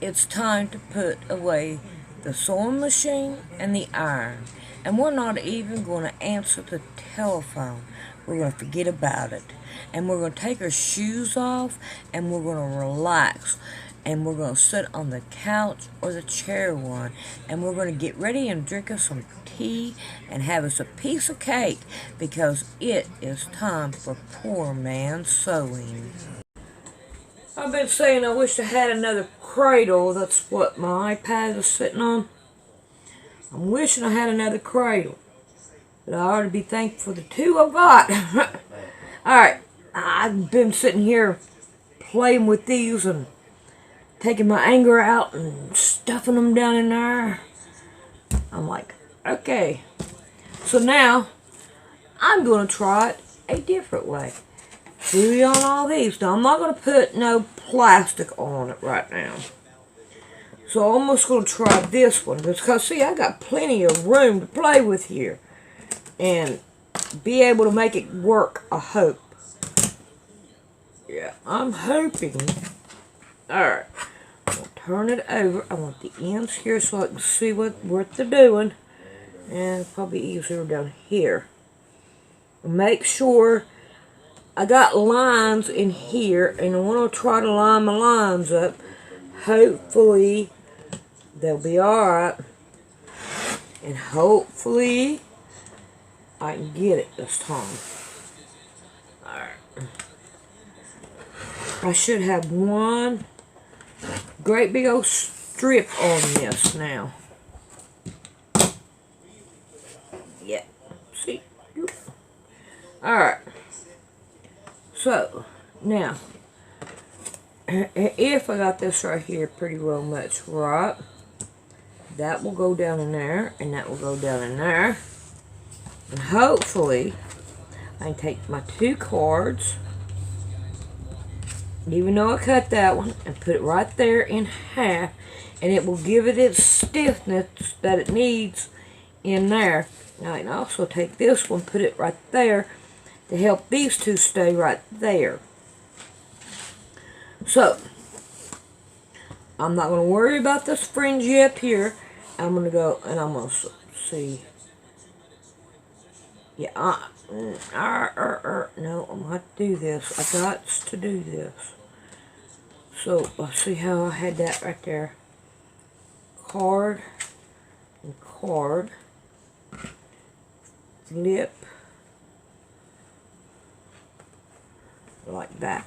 it's time to put away the sewing machine and the iron. And we're not even going to answer the telephone. We're going to forget about it. And we're going to take our shoes off and we're going to relax. And we're going to sit on the couch or the chair one. And we're going to get ready and drink us some tea and have us a piece of cake because it is time for poor man sewing. I've been saying I wish I had another cradle. That's what my iPad is sitting on. I'm wishing I had another cradle. But I ought to be thankful for the two I've got. Alright, I've been sitting here playing with these and taking my anger out and stuffing them down in there. I'm like, okay. So now, I'm going to try it a different way. See on all these. Now, I'm not going to put no plastic on it right now. So I'm just going to try this one. Because, see, I got plenty of room to play with here. And be able to make it work, I hope. Yeah, I'm hoping. Alright. I'll turn it over. I want the ends here so I can see what they're doing. And it's probably easier down here. Make sure I got lines in here, and I want to try to line my lines up. Hopefully, they'll be alright. And hopefully, I can get it this time. Alright. I should have one great big old strip on this now. Yeah. See? Alright. So, now, if I got this right here pretty well much right, that will go down in there, and that will go down in there. And hopefully, I can take my two cards, even though I cut that one, and put it right there in half, and it will give it its stiffness that it needs in there. Now, I can also take this one, put it right there, to help these two stay right there. So, I'm not going to worry about this fringy up here. I'm going to go, and I'm going to see. Yeah, no, I'm going to have to do this. I got to do this. So, let's see how I had that right there. Card, and card. Flip. Like that.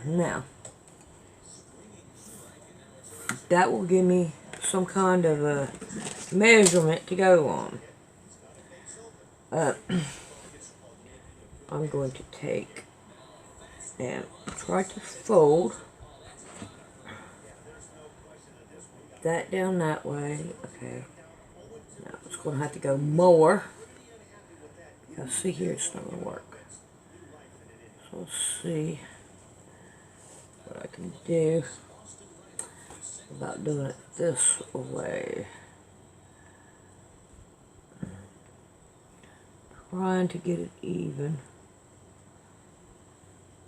Now, that will give me some kind of a measurement to go on. I'm going to take and try to fold that down that way. Okay. Now it's going to have to go more. Because see here, it's not going to work. So let's see what I can do about doing it this way. Trying to get it even.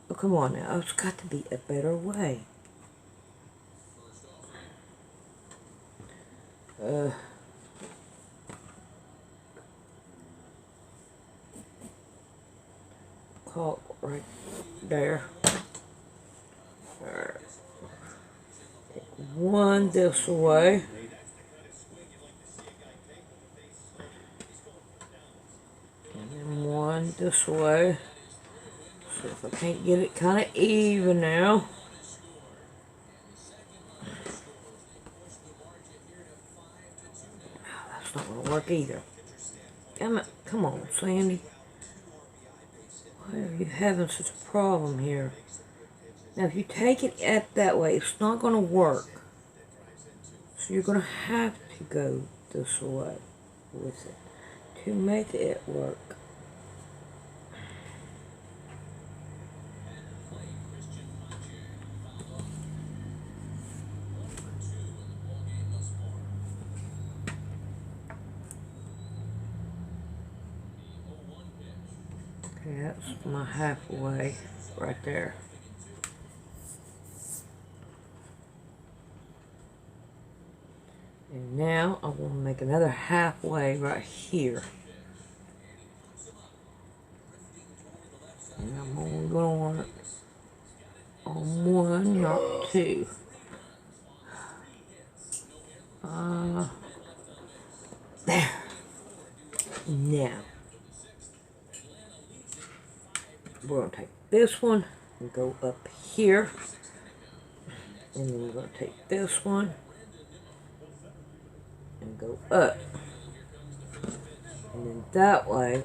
Oh, come on now. It's got to be a better way. Caught right there. Alright. Take one this way. And then one this way. See if I can't get it kind of even now. That's not going to work either. Damn it. Come on, Sandy. Why are you having such a problem here? Now, if you take it up that way, it's not going to work. So you're going to have to go this way with it to make it work. Okay, that's my halfway right there. And now I want to make another halfway right here. And I'm only going to want it on one, not two. There. Now, we're going to take this one and go up here. And then we're going to take this one and go up. And then that way,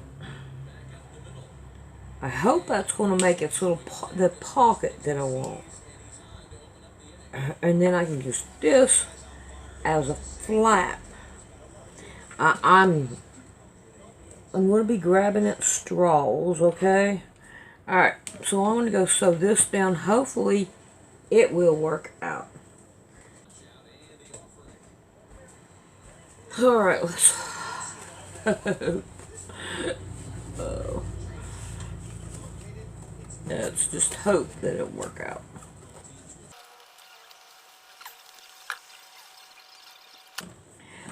I hope that's going to make it sort of the pocket that I want. And then I can use this as a flap. I'm going to be grabbing at straws, okay? Alright, so I'm going to go sew this down. Hopefully, it will work out. Alright, let's... oh. Let's just hope that it'll work out.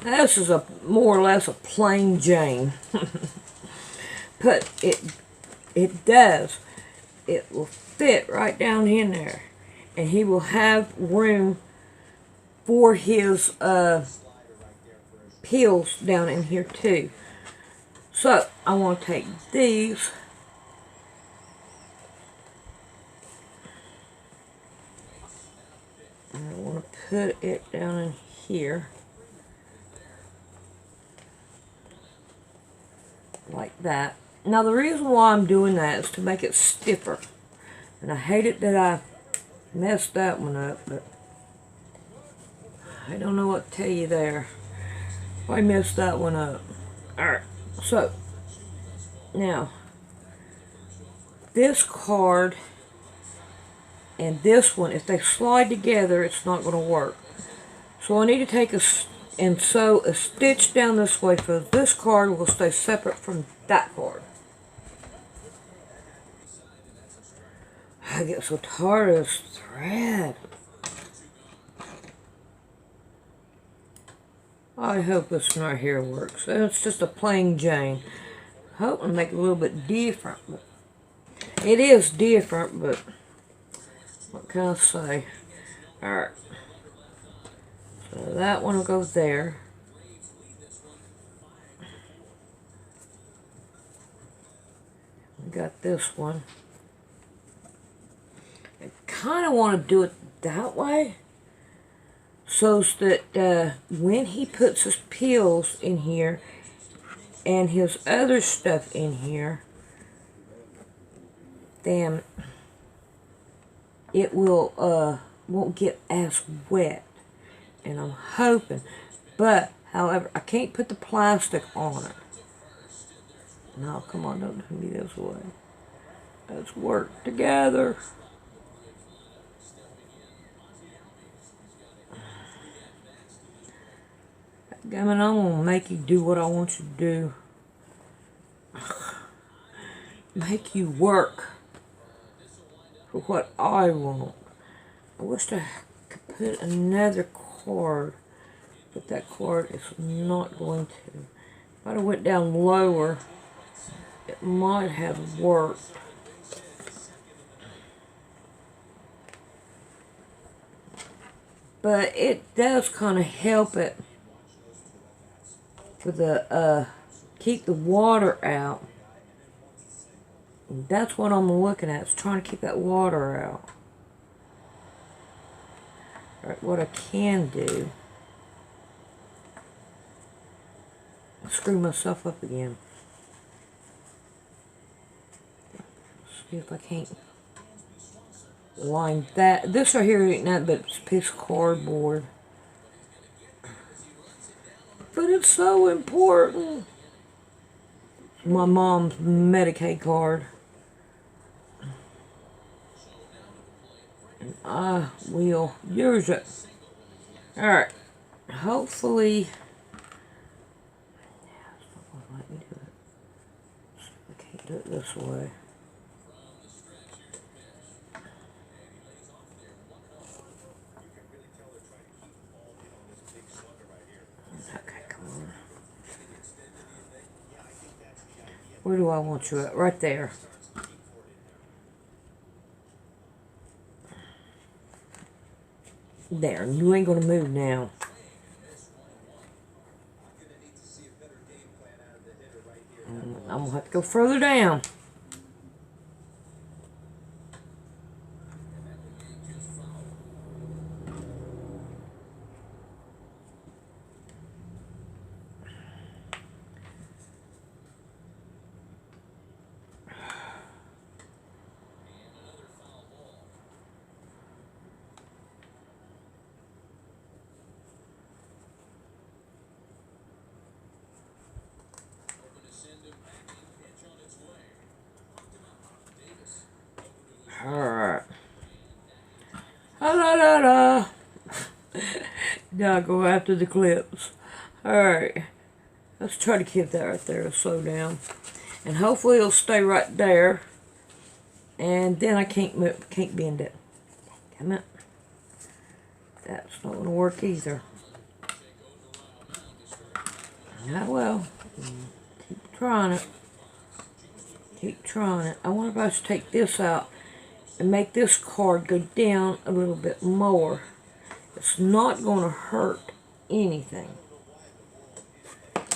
Now, this is a more or less a plain Jane. But it does. It will fit right down in there. And he will have room for his peels down in here too. So I want to take these and I want to put it down in here like that. Now the reason why I'm doing that is to make it stiffer. And I hate it that I messed that one up, but I don't know what to tell you there. I messed that one up. Alright, so now this card and this one, if they slide together, it's not going to work. So I need to take and sew a stitch down this way so this card will stay separate from that card. I get so tired of this thread. I hope this one right here works. It's just a plain Jane. I hope to make it a little bit different. It is different, but what can I say? Alright. So that one will go there. We got this one. I kind of want to do it that way, so that when he puts his peels in here and his other stuff in here, then it will won't get as wet. And I'm hoping, but however, I can't put the plastic on it. No, come on, don't do me this way. Let's work together. Damn it, I'm gonna make you do what I want you to do. Make you work for what I want. I wish I could put another card, but that card is not going to. If I'd have went down lower, it might have worked. But it does kind of help it for the keep the water out. And that's what I'm looking at. It's trying to keep that water out. Alright, what I can do, screw myself up again. See if I can't line that. This right here ain't nothing but a piece of cardboard. But it's so important. My mom's Medicaid card. And I will use it. Alright. Hopefully. Let me do it. I can't do it this way. Where do I want you at? Right there. There. You ain't going to move now. I'm going to have to go further down. Alright. Da-da-da-da. Now go after the clips. Alright. Let's try to keep that right there. Slow down. And hopefully it'll stay right there. And then I can't move, can't bend it. Come on. That's not going to work either. Not well. Keep trying it. Keep trying it. I wonder if I should take this out and make this card go down a little bit more. It's not going to hurt anything.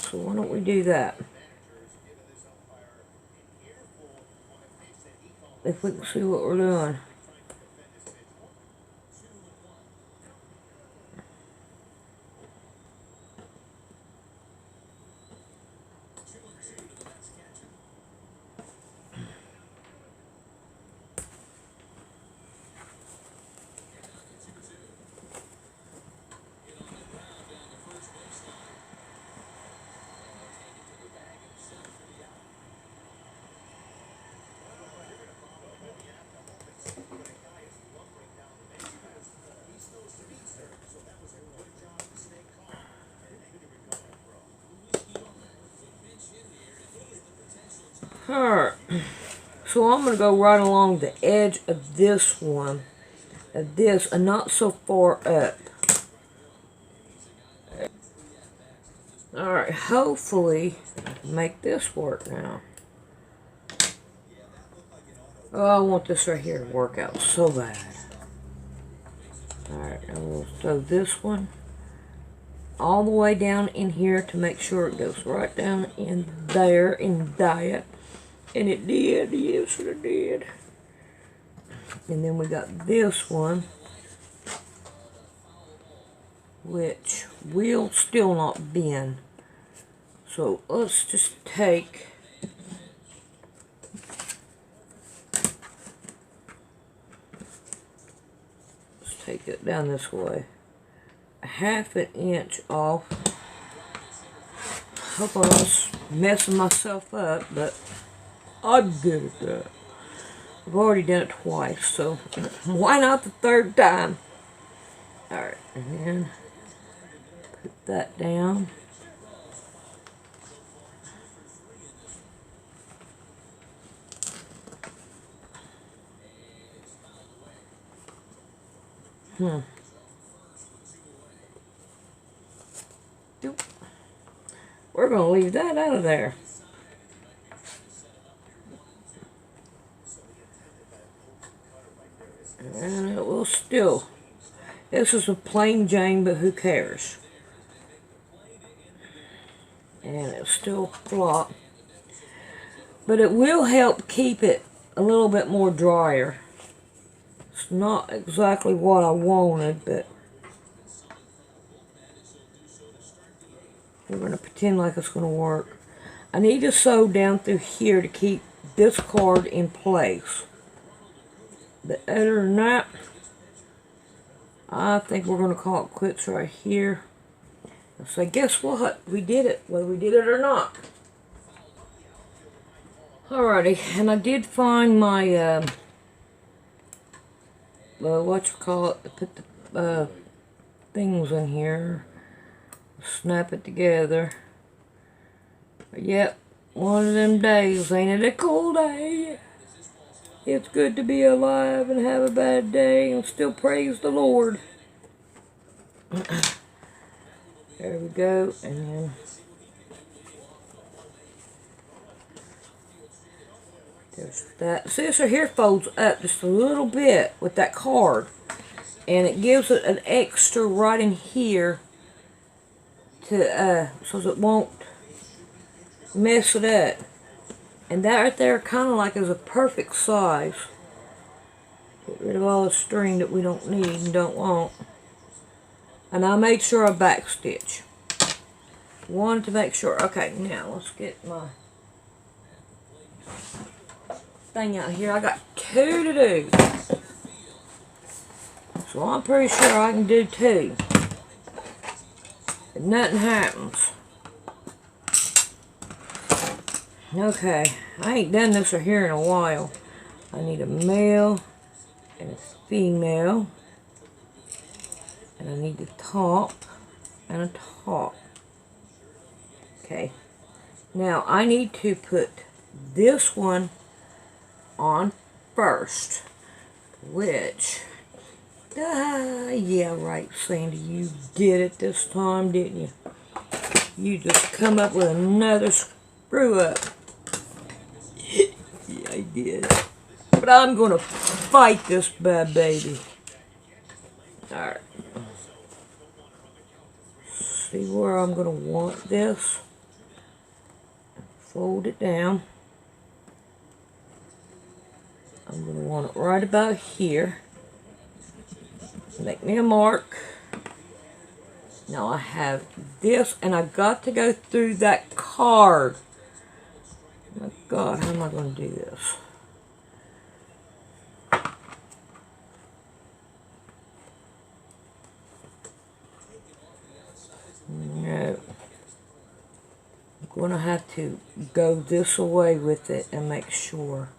So why don't we do that? If we can see what we're doing. Alright, so I'm going to go right along the edge of this one, and not so far up. Alright, hopefully I can make this work now. Oh, I want this right here to work out so bad. Alright, now we'll throw this one all the way down in here to make sure it goes right down in there in diet. And it did, yes it did. And then we got this one, which will still not bend. So let's just take it down this way. A ½ an inch off. Hope I'm not messing myself up, but I'm good at that. I've already done it twice, so why not the third time? Alright, and then put that down. We're going to leave that out of there. And it will still. This is a plain Jane, but who cares? And it's still flop. But it will help keep it a little bit more drier. It's not exactly what I wanted, but we're going to pretend like it's going to work. I need to sew down through here to keep this card in place. But other than that, I think we're going to call it quits right here. So guess what? We did it, whether we did it or not. Alrighty, and I did find my, put the things in here. Snap it together. Yep, one of them days. Ain't it a cool day? It's good to be alive and have a bad day and still praise the Lord. There we go. And then There's that. See, this right here folds up just a little bit with that card. And it gives it an extra right in here to so it won't mess it up. And that right there kind of like is a perfect size. Get rid of all the string that we don't need and don't want. And I made sure I backstitch. Wanted to make sure. Okay, now let's get my thing out here. I got 2 to do. So I'm pretty sure I can do 2. If nothing happens. Okay, I ain't done this right here in a while. I need a male and a female. And I need the top and a top. Okay. Now I need to put this one on first. Which, yeah, right, Sandy, you did it this time, didn't you? You just come up with another screw up. Yeah, I did. But I'm going to fight this bad baby. Alright. See where I'm going to want this. Fold it down. I'm going to want it right about here. Make me a mark. Now I have this, and I got to go through that card. Oh my God, how am I going to do this? No. I'm going to have to go this away with it and make sure.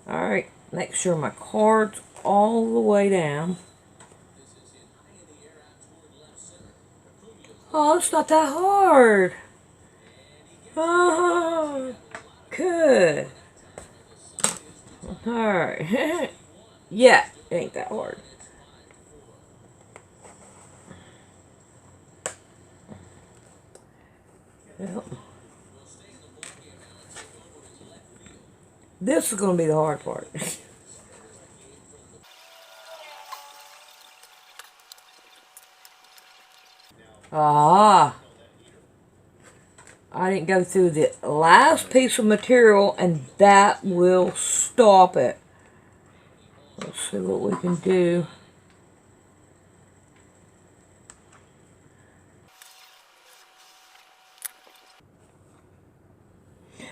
Alright, make sure my card's all the way down. Oh, it's not that hard. Oh, good. Alright. Yeah, it ain't that hard. Well, this is going to be the hard part. Ah, I didn't go through the last piece of material, and that will stop it. Let's see what we can do.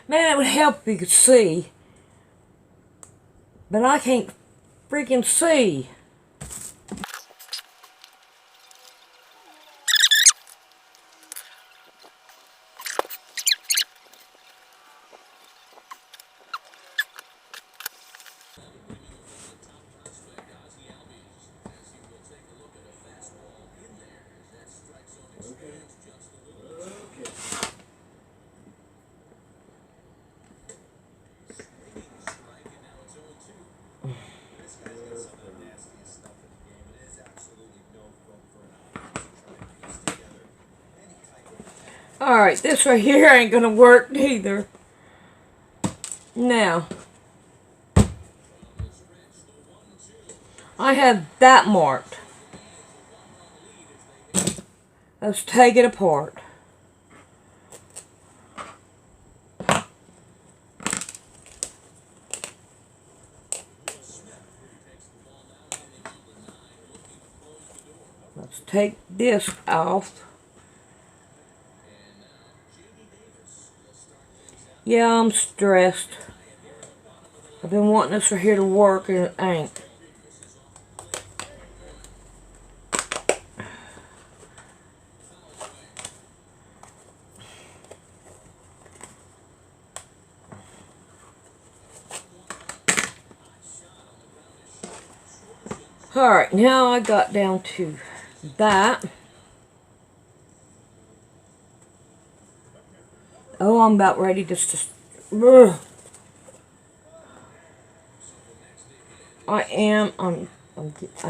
Man, it would help if you could see, but I can't freaking see. Alright, this right here ain't gonna work neither. Now, I have that marked. Let's take it apart. Let's take this off. Yeah, I'm stressed. I've been wanting this right here to work and it ain't. Alright, now I got down to that. Oh, I'm about ready just to... Ugh. I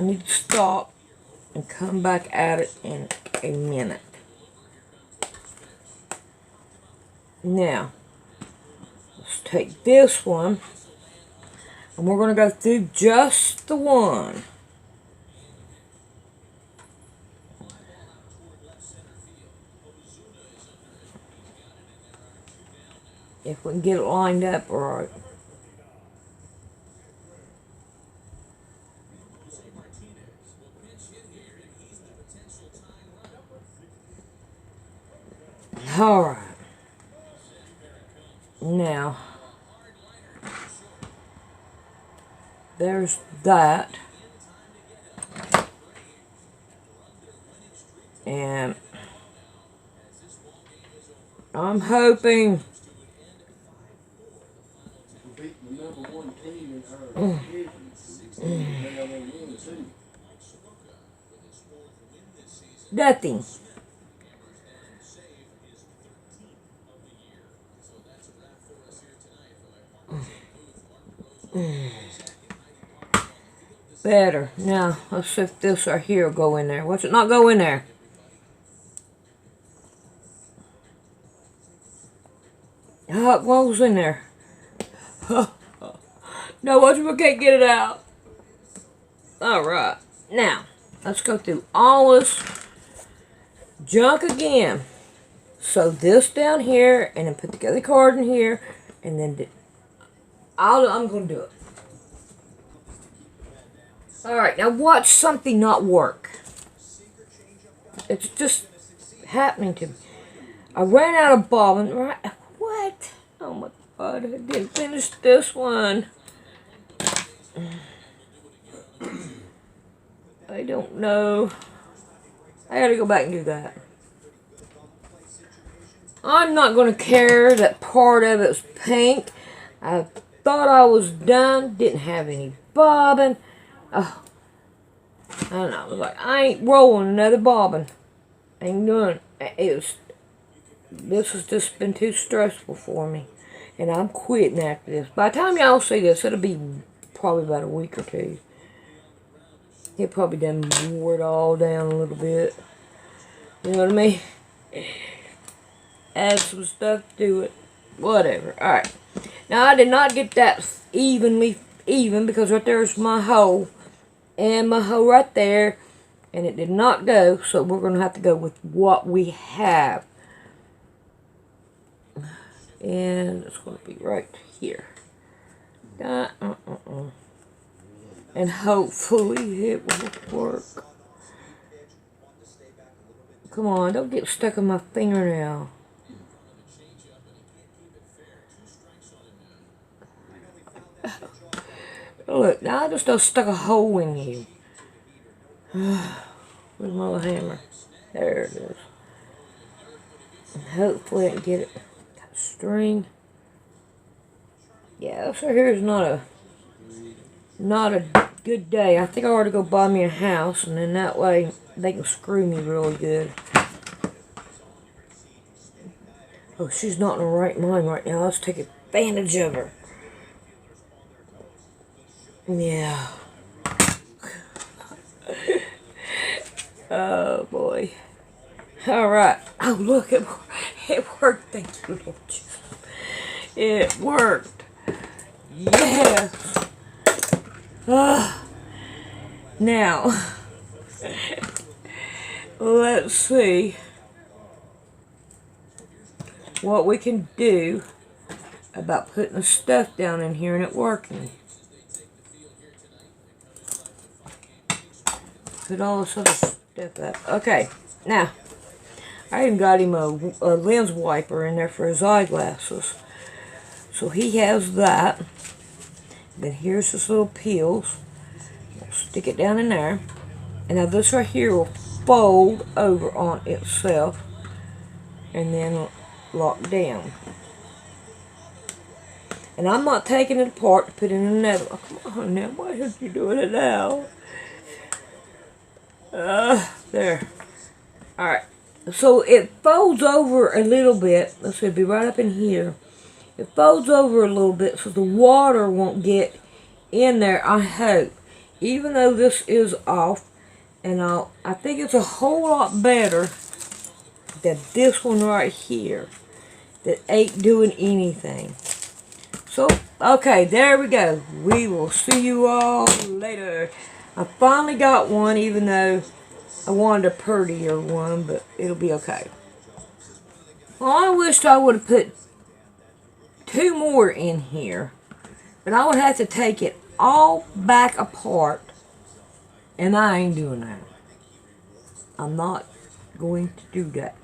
need to stop and come back at it in a minute. Now, take this one, and we're going to go through just the one. If we can get it lined up right. Alright. Now, there's that. And I'm hoping nothing. Better. Now, let's see if this right here will go in there. Watch it not go in there. Oh, it goes in there. No, watch if I can't get it out. Alright. Now, let's go through all this junk again. So this down here, and then put the other card in here, and then I'm going to do it. Alright, now watch something not work. It's just happening to me. I ran out of bobbin. Right? What? Oh my God, I didn't finish this one. I don't know. I gotta go back and do that. I'm not going to care that part of it's pink. I thought I was done. Didn't have any bobbin. Oh, I don't know. I was like, I ain't rolling another bobbin. Ain't doing it. This has just been too stressful for me. And I'm quitting after this. By the time y'all see this, it'll be probably about a week or two. It probably done wore it all down a little bit. You know what I mean? Add some stuff to it. Whatever. Alright. Now, I did not get that evenly even because right there's my hole. And my hole right there. And it did not go. So we're going to have to go with what we have. And it's going to be right here. And hopefully it will work. Come on, don't get stuck in my fingernail. Look, now I just stuck a hole in you. Where's my little hammer? There it is. And hopefully I can get it. Got a string. Yeah, this right here is not a good day. I think I ought to go buy me a house, and then that way they can screw me really good. Oh, she's not in her right mind right now. Let's take advantage of her. Yeah. Oh, boy. Alright. Oh, look, it worked. Thank you, Lord Jesus. It worked. Yes. Now, let's see what we can do about putting the stuff down in here and it working. Put all this other stuff up. Okay, now, I even got him a lens wiper in there for his eyeglasses. So he has that. Then here's his little peels. We'll stick it down in there. And now this right here will fold over on itself. And then lock down. And I'm not taking it apart to put in another one. Come on now, why are you doing it now? There. Alright. So it folds over a little bit. Let's see, it'll be right up in here. It folds over a little bit so the water won't get in there, I hope. Even though this is off. And I think it's a whole lot better than this one right here. That ain't doing anything. So, okay, there we go. We will see you all later. I finally got one, even though I wanted a prettier one, but it'll be okay. Well, I wished I would have put 2 more in here, but I would have to take it all back apart, and I ain't doing that. I'm not going to do that.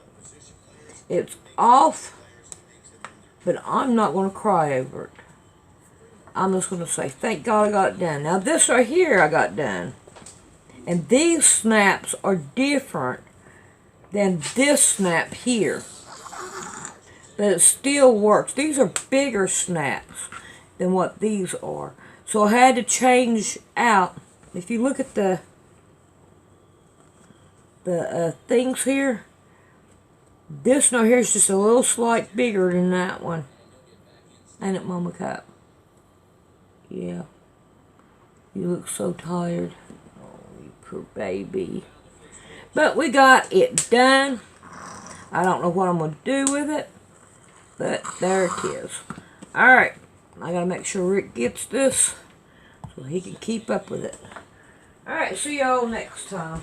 It's off, but I'm not going to cry over it. I'm just going to say, thank God I got it done. Now, this right here I got done. And these snaps are different than this snap here. But it still works. These are bigger snaps than what these are. So I had to change out. If you look at the things here, this one here is just a little slight bigger than that one. Ain't it, Mama Cap? Yeah. You look so tired. Oh, you poor baby. But we got it done. I don't know what I'm going to do with it. But there it is. Alright. I got to make sure Rick gets this so he can keep up with it. Alright, see y'all next time.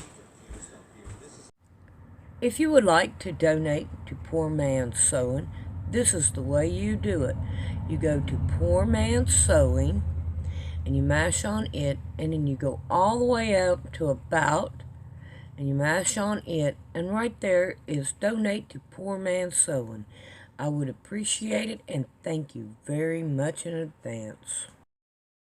If you would like to donate to Poor Man's Sewing, this is the way you do it. You go to Poor Man's Sewing, and you mash on it, and then you go all the way up to About, and you mash on it, and right there is Donate to Poor Man's Sewing. I would appreciate it, and thank you very much in advance.